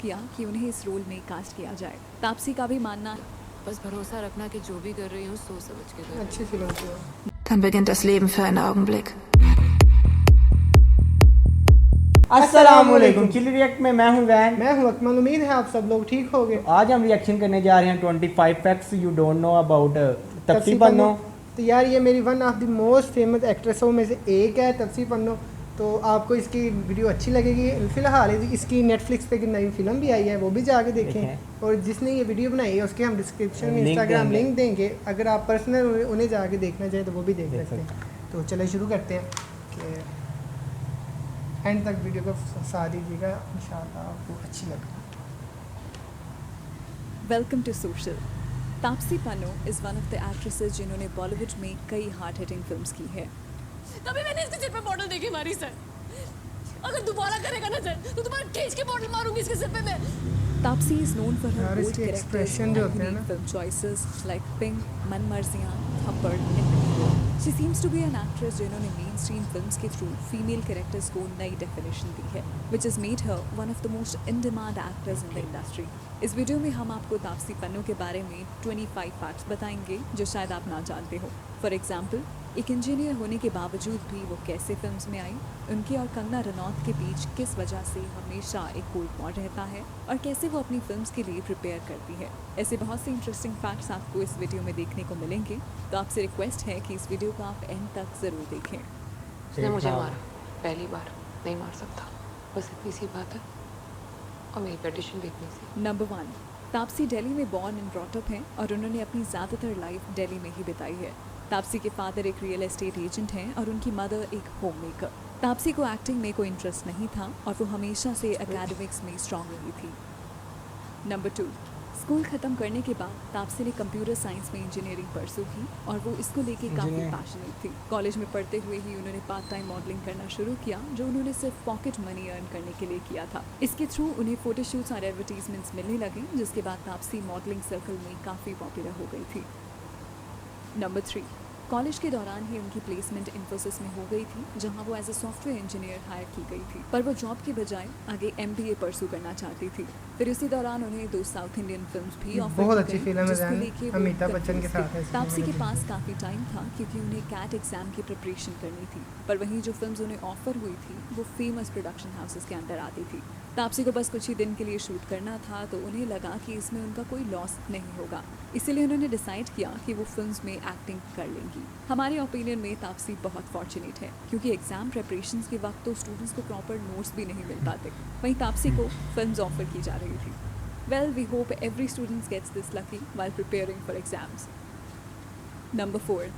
किया कि उन्हें इस रोल में कास्ट किया जाए। तापसी का भी मानना बस भरोसा रखना कि जो भी कर रही हूँ सोच समझ के कर रही अच्छी फिल्म थी वो। Dann beginnt das Leben für einen Augenblick. अस्सलामुअलैकुम। चिल्ली रिएक्ट में मैं हूं वैन। मैं हूं अकमल। उम्मीद है आप सब लोग ठीक होंगे। तो आज हम रिएक्शन करने जा रहे हैं 25 facts you don't know about Taapsee Pannu. तो यार ये मेरी one of the most famous एक्ट्रेसों में से एक है तपसी पन्नू। तो आपको इसकी वीडियो अच्छी लगेगी। फिलहाल इसकी नेटफ्लिक्स पे एक नई फिल्म भी आई है, वो भी जाके देखें। और जिसने ये वीडियो बनाई है उसके हम डिस्क्रिप्शन में इंस्टाग्राम लिंक देंगे, अगर आप पर्सनल उन्हें जाके देखना चाहें तो वो भी देख सकते हैं। तो चले शुरू करते हैं कि एंड तक वीडियो को साथ दीजिएगा, इंशाल्लाह आपको अच्छी लगेगी। Welcome to social. Taapsee Pannu is one of the actresses जिन्होंने बॉलीवुड में कई हार्ट हिटिंग फिल्म्स की है। तभी मैंने इसके सिर पे बॉटल देखी मारी सर। अगर दोबारा करेगा ना सर तो तुम्हारा खींच के बॉटल मारूंगी इसके सिर पे मैं। Taapsee is known for her यार bold इसके characters expression जो and होते हैं ना। unique film choices like Pink, मनमर्जियाँ, थप्पड़ and Hero. She seems to be an actress जिन्होंने mainstream films के through female characters को नई definition दी है, which has made her one of the most in-demand actors in the industry. इस video में हम आपको तापसी पन्नू के बारे में 25 फैक्ट्स बताएंगे जो शायद आप ना जानते हो। फॉर एग्जाम्पल, एक इंजीनियर होने के बावजूद भी वो कैसे फिल्म्स में आई, उनके और कंगना रनौत के बीच किस वजह से हमेशा एक कोल्ड वॉर रहता है और कैसे वो अपनी फिल्म्स के लिए प्रिपेयर करती है। ऐसे बहुत से इंटरेस्टिंग फैक्ट्स आपको इस वीडियो में देखने को मिलेंगे, तो आपसे रिक्वेस्ट है कि इस वीडियो को आप एंड तक ज़रूर देखें। उसने मुझे मारा पहली बार, नहीं मार सकता, बस इतनी सी बात है और मेरी पेटिशन भी इतनी सी। नंबर 1, तापसी दिल्ली में बॉर्न एंड ब्रॉट अप हैं और उन्होंने अपनी ज़्यादातर लाइफ दिल्ली में ही बिताई है। तापसी के फादर एक रियल एस्टेट एजेंट हैं और उनकी मदर एक होम मेकर। तापसी को एक्टिंग में कोई इंटरेस्ट नहीं था और वो हमेशा से एकेडमिक्स में स्ट्रांग रही थी। नंबर 2, स्कूल ख़त्म करने के बाद तापसी ने कंप्यूटर साइंस में इंजीनियरिंग परसू की और वो इसको लेके काफ़ी पैशनेट थी। कॉलेज में पढ़ते हुए ही उन्होंने पार्ट टाइम मॉडलिंग करना शुरू किया, जो उन्होंने सिर्फ पॉकेट मनी अर्न करने के लिए किया था। इसके थ्रू उन्हें फोटोशूट्स और एडवर्टीजमेंट्स मिलने लगे, जिसके बाद तापसी मॉडलिंग सर्कल में काफ़ी पॉपुलर हो गई थी। नंबर 3, कॉलेज के दौरान ही उनकी प्लेसमेंट इन्फोसिस में हो गई थी, जहां वो as a software engineer hire की गई थी, पर वो जॉब की बजाय आगे MBA परसू करना चाहती थी। फिर इसी दौरान उन्हें 2 साउथ इंडियन फिल्म्स भी ऑफर बहुत की अच्छी गई, फिल्म है जिसको लेके वो अमिताभ बच्चन के confused साथ थी। है इसमें तापसी के मैंने पास काफ़ी टाइम था क्योंकि उन्हें कैट एग्जाम की प्रिपरेशन करनी थी, पर वहीं जो फिल्म्स उन्हें ऑफर हुई थी वो फेमस प्रोडक्शन हाउसेस के अंदर आती थी। तापसी को बस कुछ ही दिन के लिए शूट करना था, तो उन्हें लगा कि इसमें उनका कोई लॉस नहीं होगा, इसीलिए उन्होंने डिसाइड किया कि वो फिल्म्स में एक्टिंग कर लेंगी। हमारे ओपिनियन में तापसी बहुत फॉर्चुनेट है, क्योंकि एग्जाम प्रिपरेशंस के वक्त तो स्टूडेंट्स को प्रॉपर नोट्स भी नहीं मिल पाते, वहीं तापसी को फिल्म्स ऑफर की जा रही थी। Well, we hope every students gets this lucky while preparing for exams. Number 4,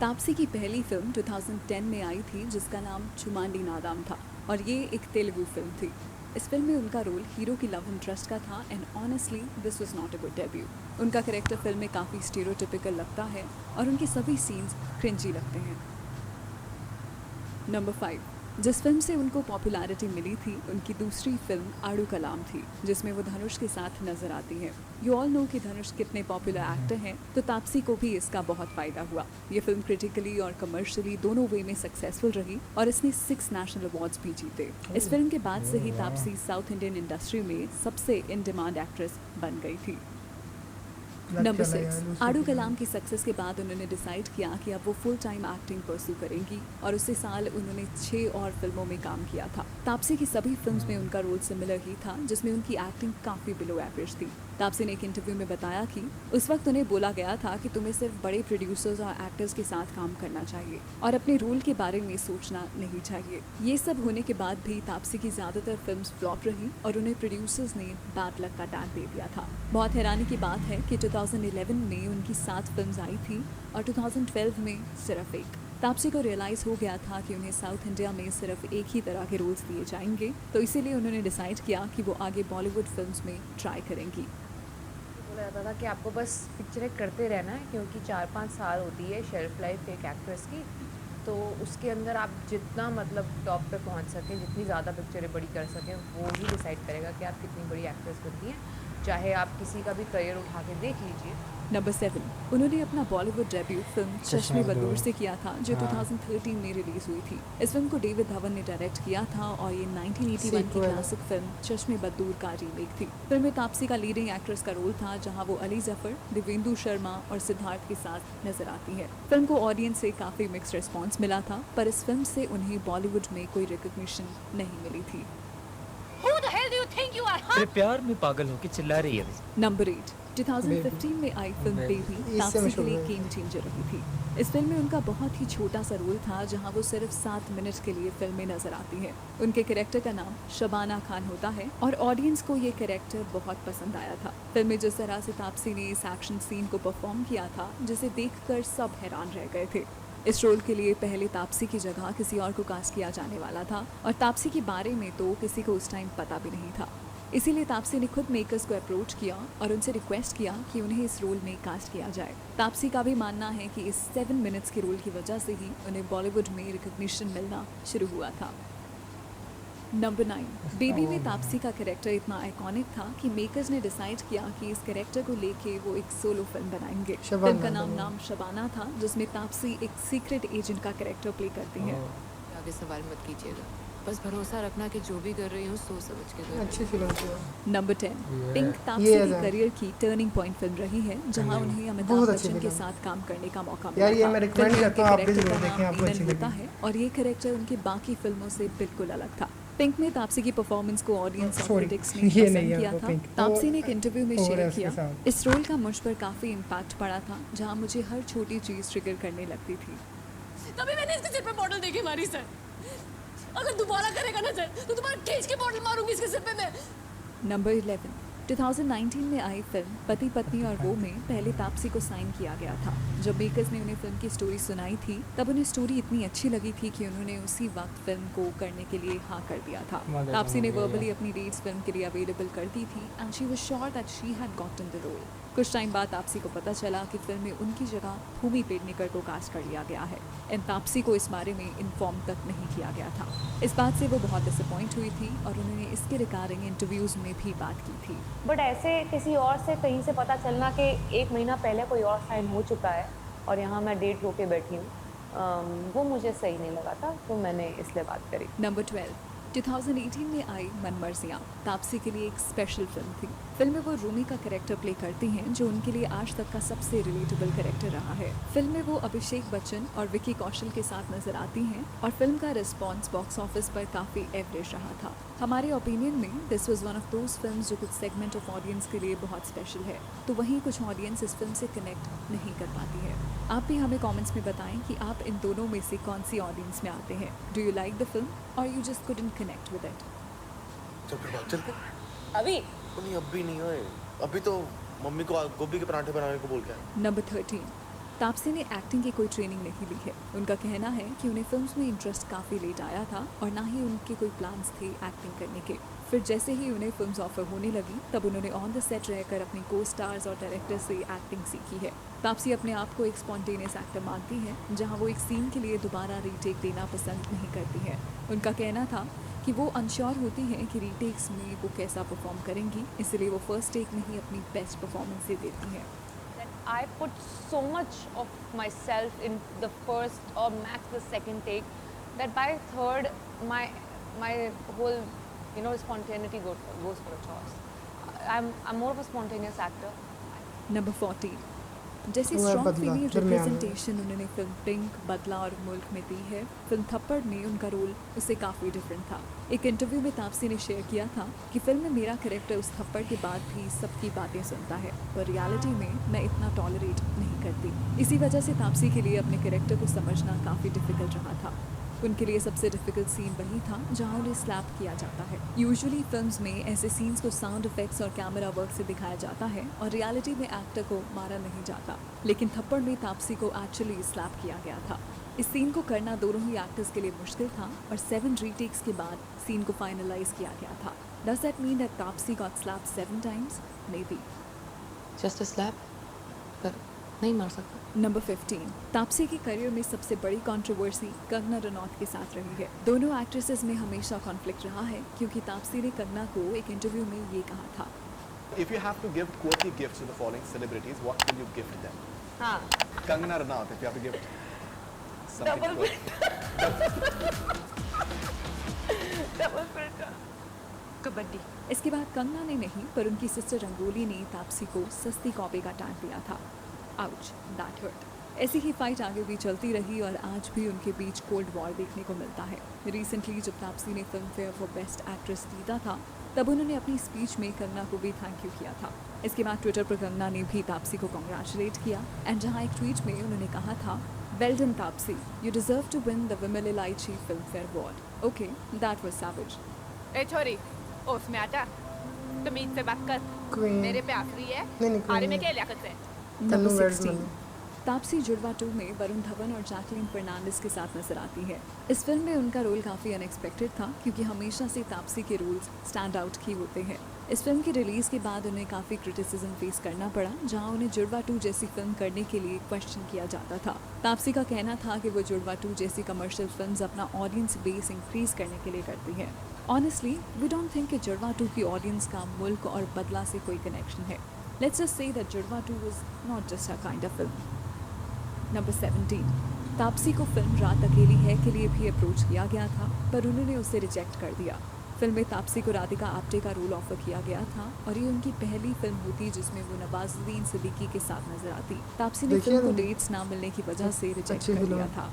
Taapsee की पहली फिल्म 2010 में आई थी, जिसका नाम चुमांडी नादाम था और ये एक तेलुगु फिल्म थी। इस फिल्म में उनका रोल हीरो की लव इंटरेस्ट का था and honestly this was not a good debut. उनका कैरेक्टर फिल्म में काफ़ी स्टीरियोटिपिकल लगता है और उनके सभी सीन्स क्रिंजी लगते हैं। नंबर 5, जिस फिल्म से उनको पॉपुलैरिटी मिली थी, उनकी दूसरी फिल्म आड़ू कलाम थी, जिसमें वो धनुष के साथ नजर आती हैं। यू ऑल नो कि धनुष कितने पॉपुलर एक्टर हैं, तो तापसी को भी इसका बहुत फ़ायदा हुआ। ये फिल्म क्रिटिकली और कमर्शियली दोनों वे में सक्सेसफुल रही और इसने 6 नेशनल अवार्ड्स भी जीते। इस फिल्म के बाद से ही तापसी साउथ इंडियन इंडस्ट्री में सबसे इन डिमांड एक्ट्रेस बन गई थी। नंबर 6, आड़ू कलाम की सक्सेस के बाद उन्होंने डिसाइड किया कि अब वो फुल टाइम एक्टिंग परस्यू करेंगी और उसी साल उन्होंने 6 और फिल्मों में काम किया था। तापसी की सभी फिल्म्स में उनका रोल सिमिलर ही था, जिसमें उनकी एक्टिंग काफ़ी बिलो एवरेज थी। तापसी ने एक इंटरव्यू में बताया कि उस वक्त उन्हें बोला गया था कि तुम्हें सिर्फ बड़े प्रोड्यूसर्स और एक्टर्स के साथ काम करना चाहिए और अपने रोल के बारे में सोचना नहीं चाहिए। ये सब होने के बाद भी तापसी की ज़्यादातर फिल्म्स फ्लॉप रही और उन्हें प्रोड्यूसर्स ने बैड लक का टैग दे दिया था। बहुत हैरानी की बात है कि 2011 में उनकी 7 फिल्म्स आई थी और 2012 में सिर्फ 1। तापसी को रियलाइज़ हो गया था कि उन्हें साउथ इंडिया में सिर्फ एक ही तरह के रोल्स दिए जाएंगे, तो इसीलिए उन्होंने डिसाइड किया कि वो आगे बॉलीवुड फिल्म्स में ट्राई करेंगी। बोला जाता था कि आपको बस पिक्चरें करते रहना है, क्योंकि 4-5 साल होती है शेल्फ लाइफ एक एक्ट्रेस की, तो उसके अंदर आप जितना मतलब टॉप पे पहुंच सकें, जितनी ज़्यादा पिक्चरें बड़ी कर सकें, वो ही डिसाइड करेगा कि आप कितनी बड़ी एक्ट्रेस बनती हैं। चाहे आप किसी का भी करियर उठा के देख लीजिए। नंबर 7, उन्होंने अपना बॉलीवुड डेब्यू फिल्म चश्मे बदूर से किया था, जो हाँ। 2013 में रिलीज हुई थी। इस फिल्म को डेविड धवन ने डायरेक्ट किया था और ये 1981 की Sequel। क्लासिक फिल्म चश्मे बदूर का रीमेक थी। फिल्म में तापसी का लीडिंग एक्ट्रेस का रोल था, जहां वो अली जफर, देवेंदु शर्मा और सिद्धार्थ के साथ नजर आती है। फिल्म को ऑडियंस से काफी मिक्स्ड रिस्पॉन्स मिला था, पर इस फिल्म से उन्हें बॉलीवुड में कोई रिकॉग्निशन नहीं मिली थी। Who the hell do you think you are, huh? तेरे प्यार में पागल होके चिल्ला रही है। नंबर 8, 2015 में आई फिल्म Baby। बेबी इससे तापसी के मशहूर लिए है। गेम चेंजर रही थी। इस फिल्म में उनका बहुत ही छोटा सा रोल था, जहां वो सिर्फ 7 मिनट के लिए फिल्म में नजर आती है। उनके कैरेक्टर का नाम शबाना खान होता है और ऑडियंस को ये कैरेक्टर बहुत पसंद आया था। फिल्म में जिस तरह से तापसी ने इस एक्शन सीन को परफॉर्म किया था, जिसे देखकर सब हैरान रह गए थे। इस रोल के लिए पहले तापसी की जगह किसी और को कास्ट किया जाने वाला था और तापसी के बारे में तो किसी को उस टाइम पता भी नहीं था। इसीलिए तापसी ने खुद मेकर्स को अप्रोच किया और उनसे रिक्वेस्ट किया कि उन्हें इस रोल में कास्ट किया जाए। तापसी का भी मानना है कि इस 7 मिनट्स के रोल की वजह से ही उन्हें बॉलीवुड में रिकॉग्निशन मिलना शुरू हुआ था। नंबर 9, बेबी में तापसी का कैरेक्टर इतना आइकॉनिक था कि मेकर्स ने डिसाइड किया कि इस कैरेक्टर को लेके वो एक सोलो फिल्म बनाएंगे। शबाना फिल्म का नाम बनाएंगे। शबाना था, जिसमें तापसी एक सीक्रेट एजेंट का कैरेक्टर प्ले करती हैं। आगे सवाल मत कीजिएगा, बस भरोसा रखना कि जो भी कर रही हूँ सोच समझ के कर रही हूँ। अच्छी फिल्म थी। Number 10, Yeah। पिंक तापसी ये की है। करियर की टर्निंग पॉइंट फिल्म रही है, जहां उन्हें अमिताभ बहुत अच्छी बच्चन के फिल्म। साथ काम करने का मौका यार, मिला ये था। मैं फिल्म recommend में करता हूँ, आप भी उनके जरूर कैरेक्टर का देखें, नाम आपको अच्छी ईमन होता लगेगी। है और ये कैरेक्टर उनकी बाकी फिल्मों से बिल्कुल अलग था। पिंक में तापसी की परफॉर्मेंस को ऑडियंस और Sorry, क्रिटिक्स ने ये पसंद नहीं है किया वो था। Pink। तापसी वो ने एक इंटरव्यू में और है शेयर उसके किया, साथ। इस रोल का मुझ पर काफी इम्पैक्ट पड़ा था, जहां मुझे हर छोटी चीज ट्रिगर करने लगती थी। तभी मैंने इसके सिर पे बॉटल देखी मारी सर। अगर दोबारा करेगा ना सर, तो तुम्हारा खींच के बॉटल मारूंगी इसके सिर पे मैं। नंबर 11, 2019 में आई फिल्म पति पत्नी और वो में पहले तापसी को साइन किया गया था। जब मेकर्स ने उन्हें फिल्म की स्टोरी सुनाई थी, तब उन्हें स्टोरी इतनी अच्छी लगी थी कि उन्होंने उसी वक्त फिल्म को करने के लिए हाँ कर दिया था। मदद तापसी ने हो गई है। वर्बली अपनी डेट्स फिल्म के लिए अवेलेबल कर दी थी and she was sure that she had gotten the role. कुछ टाइम बाद तापसी को पता चला कि फिल्म में उनकी जगह भूमि पेडनेकर को कास्ट कर लिया गया है एंड तापसी को इस बारे में इन्फॉर्म तक नहीं किया गया था। इस बात से वो बहुत डिसअपॉइंट हुई थी और उन्होंने इसके रिगार्डिंग इंटरव्यूज में भी बात की थी। बट ऐसे किसी और से कहीं से पता चलना कि 1 महीना पहले कोई और साइन हो चुका है और यहाँ मैं डेट होके बैठी हूँ, वो मुझे सही नहीं लगा था, तो मैंने इसलिए बात करी। नंबर 12, 2018 में आई मन मर्जियाँ तापसी के लिए एक स्पेशल फिल्म थी। फिल्म में वो रूमी का कैरेक्टर प्ले करती हैं, जो उनके लिए आज तक का सबसे रिलेटेबल कैरेक्टर रहा है। फिल्म में वो अभिषेक बच्चन और विकी कौशल के साथ नजर आती हैं और फिल्म का रिस्पॉन्स बॉक्स ऑफिस पर काफी एवरेज रहा था। हमारे ओपिनियन में this was one of those films जो कुछ सेगमेंट ऑफ ऑडियंस के लिए बहुत स्पेशल है, तो वहीं कुछ ऑडियंस इस फिल्म से कनेक्ट नहीं कर पाती है। आप भी हमें कमेंट्स में बताएं कि आप इन दोनों में से कौन सी ऑडियंस में आते हैं। Do you like the film और you just couldn't connect with it? चल फिर बात चलते। अभी नहीं अभी नहीं है, अभी तो मम्मी को गोभी के पराठे बनाने को बोल के आया। नंबर 13, तापसी ने एक्टिंग की कोई ट्रेनिंग नहीं ली है। उनका कहना है कि उन्हें फिल्म्स में इंटरेस्ट काफ़ी लेट आया था और ना ही उनके कोई प्लान्स थे एक्टिंग करने के। फिर जैसे ही उन्हें फिल्म्स ऑफर होने लगी, तब उन्होंने ऑन द सेट रहकर अपनी को स्टार्स और डायरेक्टर से एक्टिंग सीखी है। तापसी अपने आप को एक स्पॉन्टेनियस एक्टर मानती है, जहां वो एक सीन के लिए दोबारा रीटेक देना पसंद नहीं करती है। उनका कहना था कि वो अनश्योर होती हैं कि रीटेक्स में वो कैसा परफॉर्म करेंगी, इसलिए वो फर्स्ट टेक में ही अपनी बेस्ट परफॉर्मेंस दे देती हैं। I put so much of myself in the first or max the second take that by third my whole spontaneity goes for a toss. I'm more of a spontaneous actor. Number 14, जैसी वो है strong बदला, female दरमियान में। Representation उन्होंने film pink, बदला और मुल्क में दी है, फिल्म थप्पड़ में उनका रोल उससे काफ़ी डिफरेंट था। एक इंटरव्यू में तापसी ने शेयर किया था कि फिल्म में मेरा कैरेक्टर उस थप्पड़ के बाद भी सबकी बातें सुनता है, पर रियलिटी में मैं इतना टॉलरेट नहीं करती। इसी वजह से तापसी के लिए अपने कैरेक्टर को समझना काफ़ी डिफिकल्ट रहा था। उनके लिए सबसे डिफिकल्ट सीन वही था जहां उन्हें स्लैप किया जाता है। यूजुअली फिल्म्स में ऐसे सीन्स को साउंड इफेक्ट्स और कैमरा वर्क से दिखाया जाता है और रियलिटी में एक्टर को मारा नहीं जाता, लेकिन थप्पड़ में तापसी को एक्चुअली स्लैप किया गया था। इस सीन को करना दोनों ही एक्टर्स के लिए मुश्किल था और 7 रीटेक्स के बाद सीन को फाइनलाइज किया गया था। Does that mean that Taapsee got slapped 7 times? May be. Just a slap, पर नहीं मार सकता। नंबर 15, तापसी के करियर में सबसे बड़ी कंट्रोवर्सी कंगना रनौत के साथ रही है। दोनों एक्ट्रेसेस में हमेशा कॉन्फ्लिक्ट रहा है, क्योंकि तापसी ने कंगना को एक इंटरव्यू में ये कहा था, If you have to give quirky gifts to the following celebrities, what will you gift them? हाँ Kangana Ranaut, if you have to gift something Double quirky. Double filter kabaddi. इसके बाद कंगना ने नहीं पर उनकी सिस्टर रंगोली ने तापसी को सस्ती कॉपी का टांट दिया था। Ouch, that hurt. ऐसी ही फाइट आगे भी चलती रही और आज भी उनके बीच कोल्ड वॉर देखने को मिलता है। रिसेंटली जब तापसी ने film fair for best actress जीता था तब उन्होंने अपनी स्पीच में कंगना को भी थैंक यू किया था। इसके बाद ट्विटर पर कंगना ने भी तापसी को कॉन्ग्रेचुलेट किया एंड जहां एक ट्वीट में उन्होंने कहा था, well done Taapsee, you deserve to win the Vimal Elaichi filmfare award. Okay, that was savage. ए छोरी उसमें आजा तमीज से बात कर Queen. मेरे पे आखिरी है नहीं, आरे Queen में है। क्या लियाकत है। नंबर तन्नू वर्ड 16 में। तापसी जुड़वा 2 में वरुण धवन और जैकलीन फर्नांडिस के साथ नजर आती है। इस फिल्म में उनका रोल काफ़ी अनएक्सपेक्टेड था क्योंकि हमेशा से तापसी के रोल्स स्टैंड आउट ही होते हैं। इस फिल्म की रिलीज़ के बाद उन्हें काफ़ी क्रिटिसिज्म फेस करना पड़ा, जहां उन्हें जुड़वा 2 जैसी फिल्म करने के लिए क्वेश्चन किया जाता था। तापसी का कहना था कि वो जुड़वा 2 जैसी कमर्शियल फिल्म्स अपना ऑडियंस बेस इंक्रीज करने के लिए करती है। ऑनेस्टली वी डोंट थिंक कि जुड़वा 2 की ऑडियंस का मुल्क और बदला से कोई कनेक्शन है। लेट्स जस्ट से दैट जुड़वा 2 was not just a kind of film. Number 17 Taapsee को फिल्म रात अकेली है के लिए भी अप्रोच किया गया था पर उन्होंने उसे रिजेक्ट कर दिया। फिल्म में तापसी को राधिका आप्टे का रोल ऑफर किया गया था और ये उनकी पहली फिल्म होती जिसमें वो नवाजुद्दीन सिद्दीकी के साथ नजर आती। तापसी ने देखिए फिल्म को ना, डेट्स ना मिलने की वजह से रिजेक्ट अच्छी कर फिल्म दिया है। था।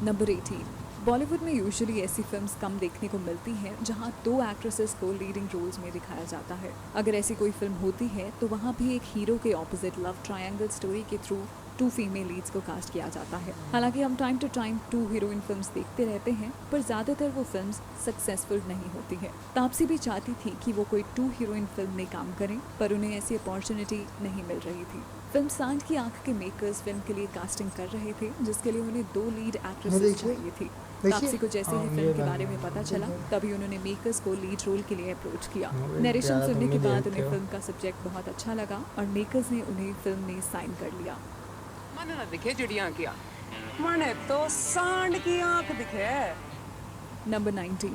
नंबर 18 बॉलीवुड में यूजुअली ऐसी फिल्म्स कम देखने को मिलती हैं जहां 2 एक्ट्रेसेस को लीडिंग रोल्स में दिखाया जाता है। अगर ऐसी कोई फिल्म होती है तो वहां भी एक हीरो के ऑपोजिट लव ट्रायंगल स्टोरी के थ्रू 2 फीमेल लीड्स को कास्ट किया जाता है। हालांकि हम time to time 2 heroine films देखते रहते हैं पर ज़्यादातर वो फिल्म्स सक्सेसफुल नहीं होती है। तापसी भी चाहती थी कि वो कोई 2 हीरोइन फिल्म में काम करें पर उन्हें ऐसी अपॉर्चुनिटी नहीं मिल रही थी। फिल्म सांड की आंख के मेकर्स फिल्म के लिए कास्टिंग कर रहे थे जिसके लिए उन्हें 2 लीड एक्ट्रेसेस देखिए। चाहिए थी। देखिए। तापसी को जैसे ही हाँ, फिल्म ये के बात बारे है। में पता चला तभी उन्होंने मेकर्स को लीड रोल के लिए अप्रोच किया। हाँ, नरेशन ज़्यादा सुनने तुम के ही बाद देखते उन्हें हो। फिल्म का सब्जेक्ट बहुत अच्छा लगा और मेकर्स ने उन्हें फिल्म में साइन कर लिया। मन ना दिखे चिड़िया की मने तो सांड की आंख दिखे। नंबर 19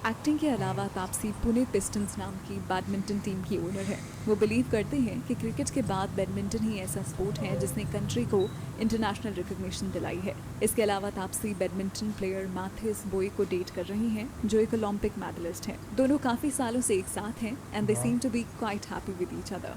एक्टिंग के अलावा तापसी पुणे पिस्टन्स नाम की बैडमिंटन टीम की ओनर है। वो बिलीव करते हैं कि क्रिकेट के बाद बैडमिंटन ही ऐसा स्पोर्ट है जिसने कंट्री को इंटरनेशनल रिकग्निशन दिलाई है। इसके अलावा Taapsee badminton player Mathias Boe को डेट कर रही हैं जो एक ओलंपिक मेडलिस्ट हैं। दोनों काफ़ी सालों से एक साथ हैं and they seem to be quite happy with each other.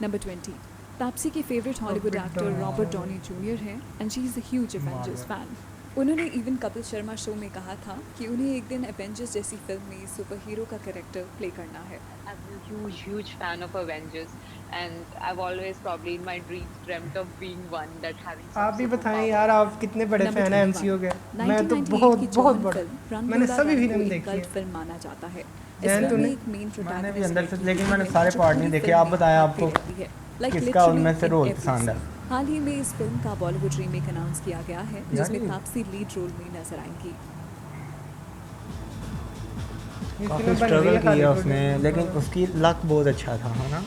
Number 20 Taapsee की favourite Hollywood actor Robert Downey Junior है and she is a huge Avengers fan. उन्होंने इवन कपिल शर्मा शो में कहा था कि उन्हें एक दिन एवेंजर्स जैसी फिल्म में सुपर हीरो का कैरेक्टर प्ले करना है। I'm a huge fan of Avengers, and I've always probably in my dreams dreamt of being one that having. आप भी बताएं यार, आप कितने बड़े Number फैन हैं 21 एमसीयू के? मैं तो 1998 बहुत की बहुत जॉन बड़ा। फिल्म रन मैंने डोला सभी रन फिल्म को एक देखी कल्ट है। फिल्म माना जाता है। इस जैन फिल्म तूने- में एक मेन मैंने भी प्रोटैगनिस्ट अंदर से, लड़की लेकिन होती मैंने है सारे जो पार्ट पूरी नहीं देखे। फिल्म आप में बताएं भागती आपको रहती है। Like किसका literally उनमें से in रोल every पसंद है? scene। हाल ही में इस फिल्म का बॉलीवुड रीमेक अनाउंस किया गया है जिसमें ये- तापसी लीड रोल में नजर आएंगी। ये काफ़ी फिल्म बन रही स्ट्रगल है किया हॉलीवुड उसने, में। लेकिन उसकी लक बहुत अच्छा था, है ना?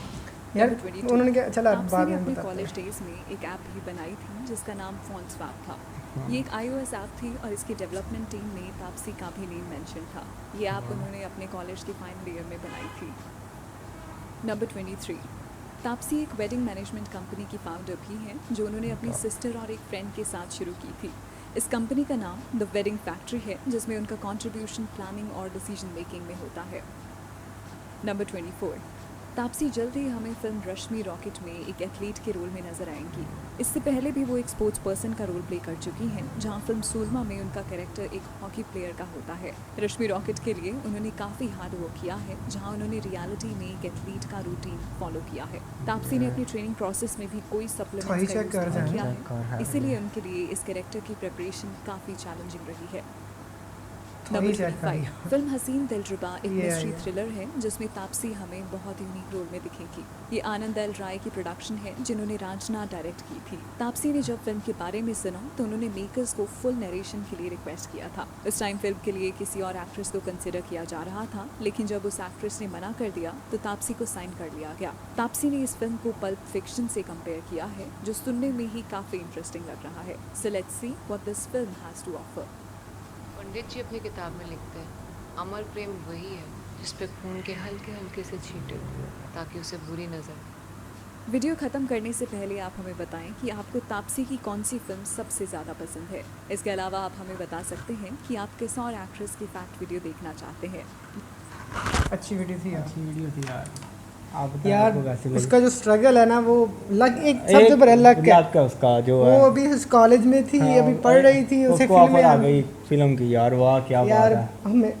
यार Number 22 उन्होंने क्या, चला तापसी बाद ने में अपने बताते कॉलेज हैं। डेज में एक ऐप भी बनाई थी जिसका नाम फोनस्वैप था। ये एक iOS ऐप थी और इसकी डेवलपमेंट टीम में तापसी का भी नेम मेंशन था। ये ऐप उन्होंने अपने कॉलेज के फाइनल ईयर में बनाई थी। नंबर 23 तापसी एक वेडिंग मैनेजमेंट कंपनी की फाउंडर भी हैं जो उन्होंने अपनी सिस्टर और एक फ्रेंड के साथ शुरू की थी। इस कंपनी का नाम द वेडिंग फैक्ट्री है जिसमें उनका कंट्रीब्यूशन प्लानिंग और डिसीजन मेकिंग में होता है। नंबर 24 तापसी जल्द ही हमें फिल्म रश्मि रॉकेट में एक एथलीट के रोल में नजर आएंगी। इससे पहले भी वो एक स्पोर्ट्स पर्सन का रोल प्ले कर चुकी हैं जहां फिल्म सूरमा में उनका कैरेक्टर एक हॉकी प्लेयर का होता है। रश्मि रॉकेट के लिए उन्होंने काफ़ी हार्ड वर्क किया है जहां उन्होंने रियलिटी में एक एथलीट का रूटीन फॉलो किया है। तापसी ने अपनी ट्रेनिंग प्रोसेस में भी कोई थोड़ी सप्लीमेंट्स check कर का जाएं। किया check कर है, है। इसीलिए उनके लिए इस कैरेक्टर की प्रिपरेशन काफ़ी चैलेंजिंग रही है। थोड़ी नंबर check कर 25 फिल्म हसीन दिलरुबा एक ये मिस्ट्री है। थ्रिलर है जिसमें तापसी हमें बहुत यूनिक रोल में दिखेंगी। ये आनंद एल राय की प्रोडक्शन है जिन्होंने रांझना डायरेक्ट की थी। तापसी ने जब फिल्म के बारे में सुना तो उन्होंने मेकर्स को फुल नरेशन के लिए रिक्वेस्ट किया था। उस टाइम फिल्म के लिए किसी और एक्ट्रेस को कंसिडर किया जा रहा था, लेकिन जब उस एक्ट्रेस ने मना कर दिया तो तापसी को साइन कर लिया गया। तापसी ने इस फिल्म को पल्प फिक्शन से कंपेयर किया है जो सुनने में ही काफ़ी इंटरेस्टिंग लग रहा है। So let's see what this film has to offer. Pandit ji अपनी किताब में लिखते हैं, अमर प्रेम वही है जिस पे खून के हल्के हल्के से छींटे ताकि उसे बुरी नजर। वीडियो खत्म करने से पहले आप हमें बताएं कि आपको तापसी की कौन सी फिल्म सबसे ज़्यादा पसंद है। इसके अलावा आप हमें बता सकते हैं कि आप किस और एक्ट्रेस की फैक्ट वीडियो देखना चाहते हैं। अच्छी वीडियो थी यार, अच्छी वीडियो थी यार। आप बताएं यार आपको कैसी लगी? उसका जो स्ट्रगल है ना वो लग एक सबसे बड़ा लक है। का उसका जो है वो अभी उस कॉलेज में थी, हाँ, अभी पढ़ रही थी, उसे उसको फिल्म ऑफर आ में गई फिल्म की यार, वाह क्या यार बात है। हमें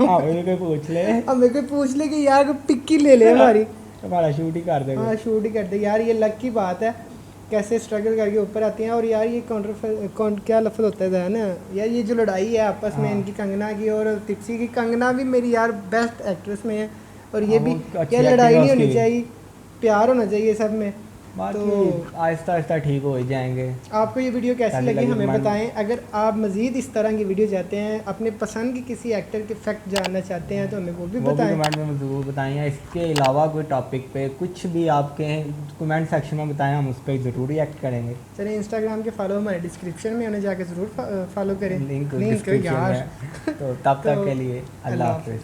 हाँ मेरे को पूछ ले, हमें कोई पूछ ले कि यार टिक्की ले ले हमारी, हमारा शूट ही कर देगा। हाँ शूट ही कर दे यार। ये लक की बात है, कैसे स्ट्रगल करके ऊपर आती हैं। और यार ये क्या लफ्ज़ होता है ना यार, ये जो लड़ाई है आपस में इनकी, कंगना की और तिप्सी की। कंगना भी मेरी यार बेस्ट एक्ट्रेस में है, और ये भी क्या लड़ाई नहीं होनी चाहिए, प्यार होना चाहिए सब में। बाकी तो आहिस्ता आहिस्ता ठीक हो ही जाएंगे। आपको ये वीडियो कैसी कैसी लगी लगी हमें कमेंट बताएं। अगर आप मज़ीद इस तरह की वीडियो चाहते हैं, अपने पसंद के किसी एक्टर के फैक्ट जानना चाहते हैं, तो हमें वो भी बताएं। कमेंट में ज़रूर बताएं। इसके अलावा कोई टॉपिक पे कुछ भी आपके कमेंट सेक्शन में बताएं, हम उस पर ज़रूर रिएक्ट करेंगे। चलिए इंस्टाग्राम के फॉलो हमारे डिस्क्रिप्शन में, उन्हें जाकर ज़रूर फॉलो करें, लिंक लिंक डिस्क्रिप्शन यार। में। तो तब तक के लिए अल्लाह हाफ़िज़।